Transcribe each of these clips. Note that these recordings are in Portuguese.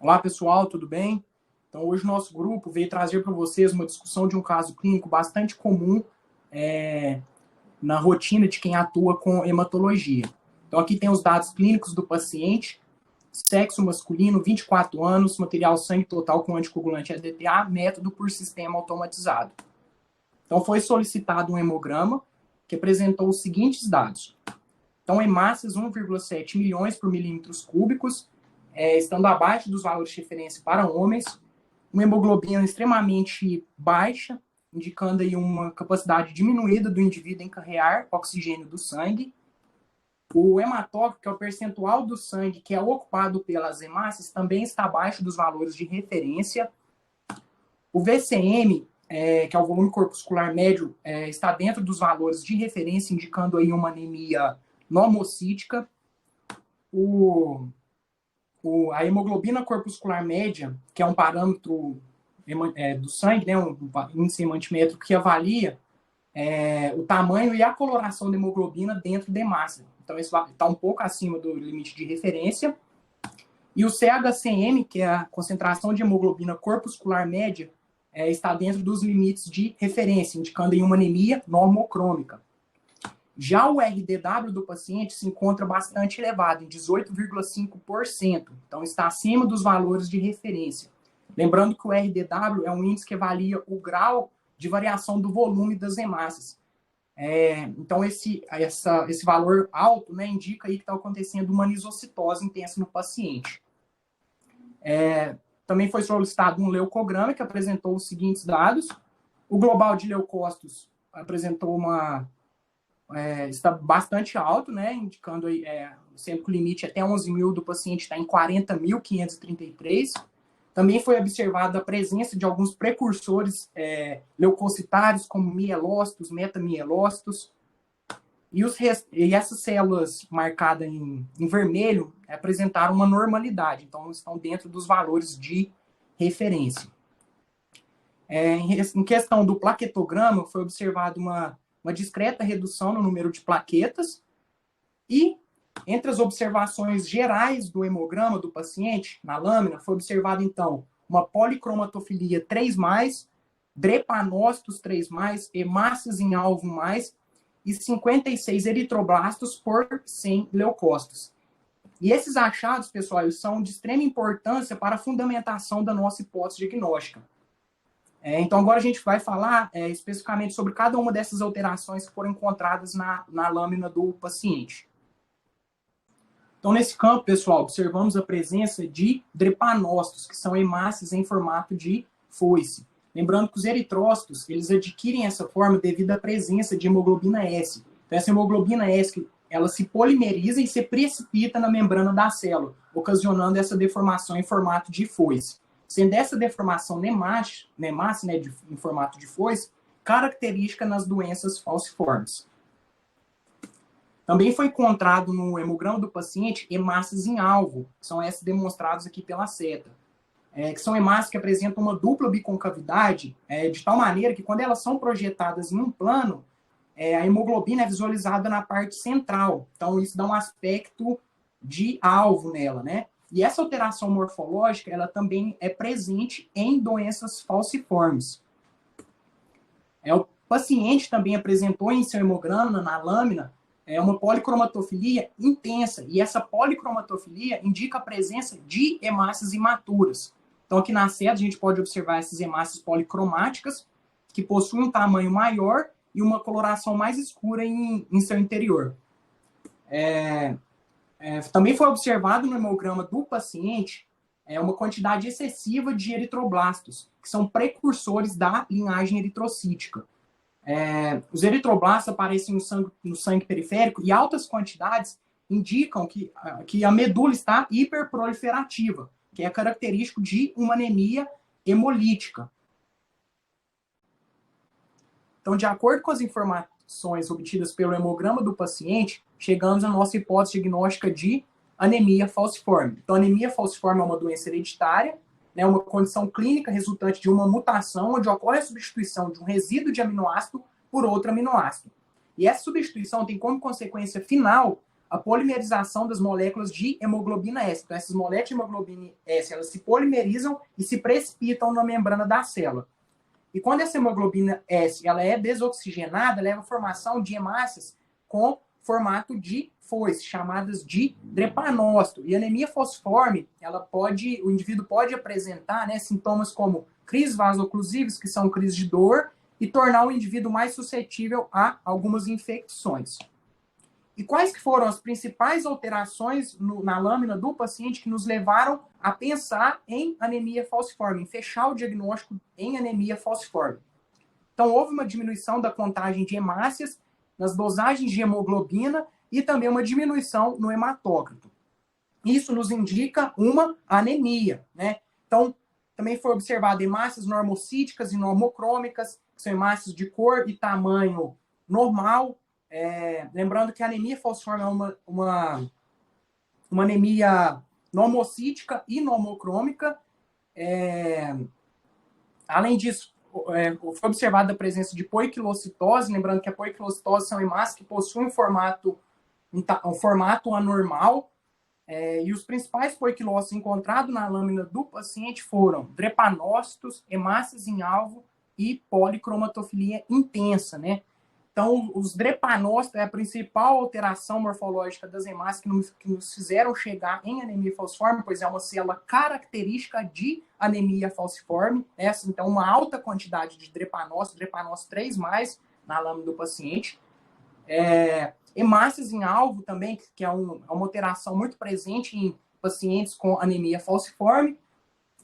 Olá, pessoal, tudo bem? Então, hoje o nosso grupo veio trazer para vocês uma discussão de um caso clínico bastante comum na rotina de quem atua com hematologia. Então, aqui tem os dados clínicos do paciente, sexo masculino, 24 anos, material sangue total com anticoagulante EDTA, método por sistema automatizado. Então, foi solicitado um hemograma que apresentou os seguintes dados. Então, hemácias 1,7 milhões por milímetros cúbicos, estando abaixo dos valores de referência para homens, uma hemoglobina extremamente baixa, indicando aí uma capacidade diminuída do indivíduo em carrear oxigênio do sangue. O hematócrito, que é o percentual do sangue que é ocupado pelas hemácias, também está abaixo dos valores de referência. O VCM, que é o volume corpuscular médio, está dentro dos valores de referência, indicando aí uma anemia normocítica. A hemoglobina corpuscular média, que é um parâmetro do sangue, né, um índice hemantimétrico que avalia o tamanho e a coloração da hemoglobina dentro da hemácia. Então, isso está um pouco acima do limite de referência. E o CHCM, que é a concentração de hemoglobina corpuscular média, está dentro dos limites de referência, indicando aí uma anemia normocrômica. Já o RDW do paciente se encontra bastante elevado, em 18,5%. Então, está acima dos valores de referência. Lembrando que o RDW é um índice que avalia o grau de variação do volume das hemácias. Então, esse valor alto, né, indica aí que está acontecendo uma anisocitose intensa no paciente. Também foi solicitado um leucograma, que apresentou os seguintes dados. O global de leucócitos apresentou está bastante alto, né, indicando aí, sempre que o limite até 11 mil do paciente está em 40.533. Também foi observada a presença de alguns precursores leucocitários, como mielócitos, metamielócitos. E essas células marcadas em vermelho apresentaram uma normalidade, então estão dentro dos valores de referência. Em questão do plaquetograma, foi observada uma discreta redução no número de plaquetas e, entre as observações gerais do hemograma do paciente, na lâmina, foi observada, então, uma policromatofilia 3+, drepanócitos 3+, hemácias em alvo mais e 56 eritroblastos por 100 leucócitos. E esses achados, pessoal, eles são de extrema importância para a fundamentação da nossa hipótese diagnóstica. Então, agora a gente vai falar especificamente sobre cada uma dessas alterações que foram encontradas na lâmina do paciente. Então, nesse campo, pessoal, observamos a presença de drepanócitos, que são hemácias em formato de foice. Lembrando que os eritrócitos, eles adquirem essa forma devido à presença de hemoglobina S. Então, essa hemoglobina S, ela se polimeriza e se precipita na membrana da célula, ocasionando essa deformação em formato de foice. Sendo essa deformação nemácia, né, em formato de foice, característica nas doenças falciformes. Também foi encontrado no hemograma do paciente hemácias em alvo, que são essas demonstradas aqui pela seta, que são hemácias que apresentam uma dupla biconcavidade, de tal maneira que quando elas são projetadas em um plano, a hemoglobina é visualizada na parte central. Então, isso dá um aspecto de alvo nela, né? E essa alteração morfológica, ela também é presente em doenças falciformes. O paciente também apresentou em seu hemograma, na lâmina, uma policromatofilia intensa. E essa policromatofilia indica a presença de hemácias imaturas. Então, aqui na seta, a gente pode observar essas hemácias policromáticas, que possuem um tamanho maior e uma coloração mais escura em seu interior. Também foi observado no hemograma do paciente uma quantidade excessiva de eritroblastos, que são precursores da linhagem eritrocítica. Os eritroblastos aparecem no sangue periférico e altas quantidades indicam que a medula está hiperproliferativa, que é característico de uma anemia hemolítica. Então, de acordo com as informações obtidas pelo hemograma do paciente, chegamos à nossa hipótese diagnóstica de anemia falciforme. Então, a anemia falciforme é uma doença hereditária, né, uma condição clínica resultante de uma mutação onde ocorre a substituição de um resíduo de aminoácido por outro aminoácido. E essa substituição tem como consequência final a polimerização das moléculas de hemoglobina S. Então, essas moléculas de hemoglobina S, elas se polimerizam e se precipitam na membrana da célula. E quando essa hemoglobina S ela é desoxigenada, leva à formação de hemácias com formato de foice, chamadas de drepanócito. E a anemia falciforme, o indivíduo pode apresentar, né, sintomas como crises vasoclusivas, que são crises de dor, e tornar o indivíduo mais suscetível a algumas infecções. E quais que foram as principais alterações na lâmina do paciente que nos levaram a pensar em anemia falciforme, em fechar o diagnóstico em anemia falciforme? Então, houve uma diminuição da contagem de hemácias, nas dosagens de hemoglobina e também uma diminuição no hematócrito. Isso nos indica uma anemia, né? Então, também foi observado hemácias normocíticas e normocrômicas, que são hemácias de cor e tamanho normal. Lembrando que a anemia falciforme é uma anemia normocítica e normocrômica. Além disso, foi observada a presença de poiquilocitose, lembrando que a poiquilocitose são hemácias que possuem um formato anormal, e os principais poiquilócitos encontrados na lâmina do paciente foram drepanócitos, hemácias em alvo e policromatofilia intensa, né? Então, os drepanócitos é a principal alteração morfológica das hemácias que nos fizeram chegar em anemia falciforme, pois é uma célula característica de anemia falciforme. Então, uma alta quantidade de drepanócitos 3+, na lâmina do paciente. Hemácias em alvo também, que é uma alteração muito presente em pacientes com anemia falciforme.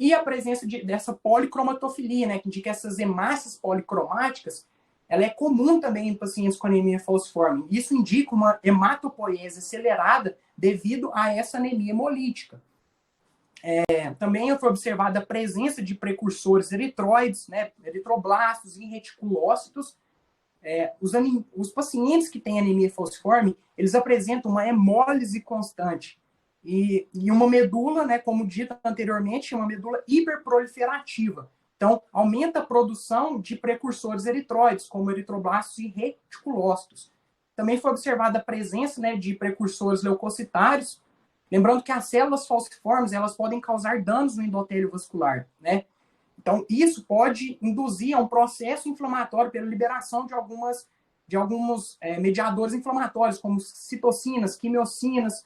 E a presença dessa policromatofilia, né, que indica essas hemácias policromáticas, ela é comum também em pacientes com anemia falciforme. Isso indica uma hematopoiese acelerada devido a essa anemia hemolítica. Também foi observada a presença de precursores eritroides, né, eritroblastos e reticulócitos. Os pacientes que têm anemia falciforme, eles apresentam uma hemólise constante. E uma medula, né, como dito anteriormente, uma medula hiperproliferativa. Então, aumenta a produção de precursores eritroides, como eritroblastos e reticulócitos. Também foi observada a presença, né, de precursores leucocitários. Lembrando que as células falciformes, elas podem causar danos no endotélio vascular, né? Então, isso pode induzir a um processo inflamatório pela liberação de alguns mediadores inflamatórios, como citocinas, quimiocinas.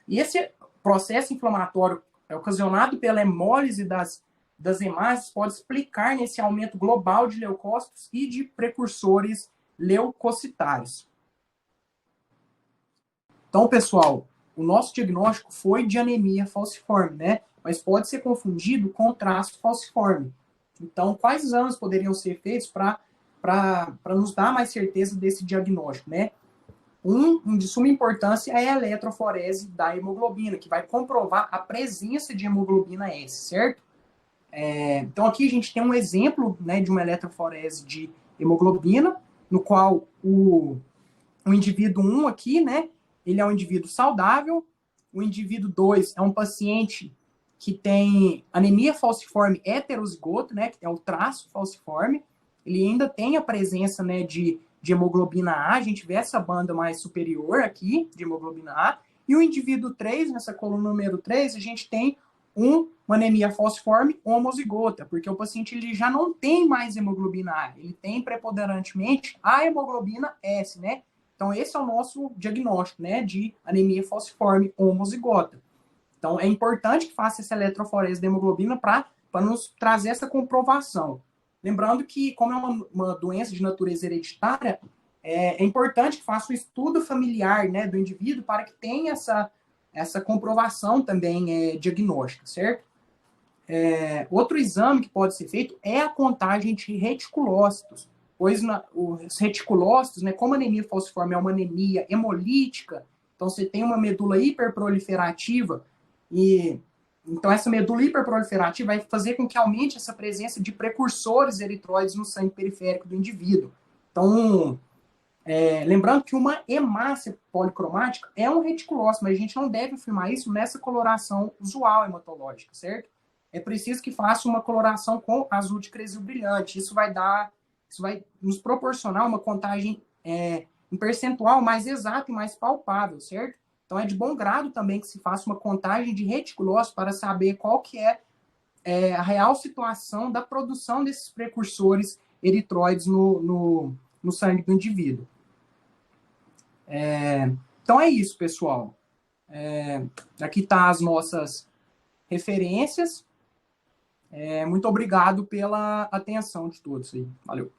E esse processo inflamatório ocasionado pela hemólise das hemácias pode explicar nesse aumento global de leucócitos e de precursores leucocitários. Então, pessoal, o nosso diagnóstico foi de anemia falciforme, né? Mas pode ser confundido com traço falciforme. Então, quais exames poderiam ser feitos para nos dar mais certeza desse diagnóstico, né? Um de suma importância é a eletroforese da hemoglobina, que vai comprovar a presença de hemoglobina S, certo? Então, aqui a gente tem um exemplo, né, de uma eletroforese de hemoglobina, no qual o indivíduo 1 aqui, né, ele é um indivíduo saudável, o indivíduo 2 é um paciente que tem anemia falciforme heterozigota, né, que é o traço falciforme, ele ainda tem a presença, né, de hemoglobina A, a gente vê essa banda mais superior aqui, de hemoglobina A, e o indivíduo 3, nessa coluna número 3, a gente tem uma anemia falciforme homozigota, porque o paciente ele já não tem mais hemoglobina A, ele tem preponderantemente a hemoglobina S, né? Então, esse é o nosso diagnóstico, né, de anemia falciforme homozigota. Então, é importante que faça essa eletroforese da hemoglobina para nos trazer essa comprovação. Lembrando que, como é uma doença de natureza hereditária, é importante que faça um estudo familiar, né, do indivíduo para que tenha essa comprovação também diagnóstica, certo? Outro exame que pode ser feito é a contagem de reticulócitos, pois os reticulócitos, né, como a anemia falciforme é uma anemia hemolítica, então você tem uma medula hiperproliferativa, e então essa medula hiperproliferativa vai fazer com que aumente essa presença de precursores eritroides no sangue periférico do indivíduo. Então, lembrando que uma hemácia policromática é um reticulócito, mas a gente não deve afirmar isso nessa coloração usual hematológica, certo? É preciso que faça uma coloração com azul de cresil brilhante. Isso vai nos proporcionar uma contagem em percentual mais exata e mais palpável, certo? Então, é de bom grado também que se faça uma contagem de reticulócitos para saber qual que é a real situação da produção desses precursores eritróides no sangue do indivíduo. Então é isso, pessoal. Aqui tá as nossas referências. Muito obrigado pela atenção de todos aí. Valeu.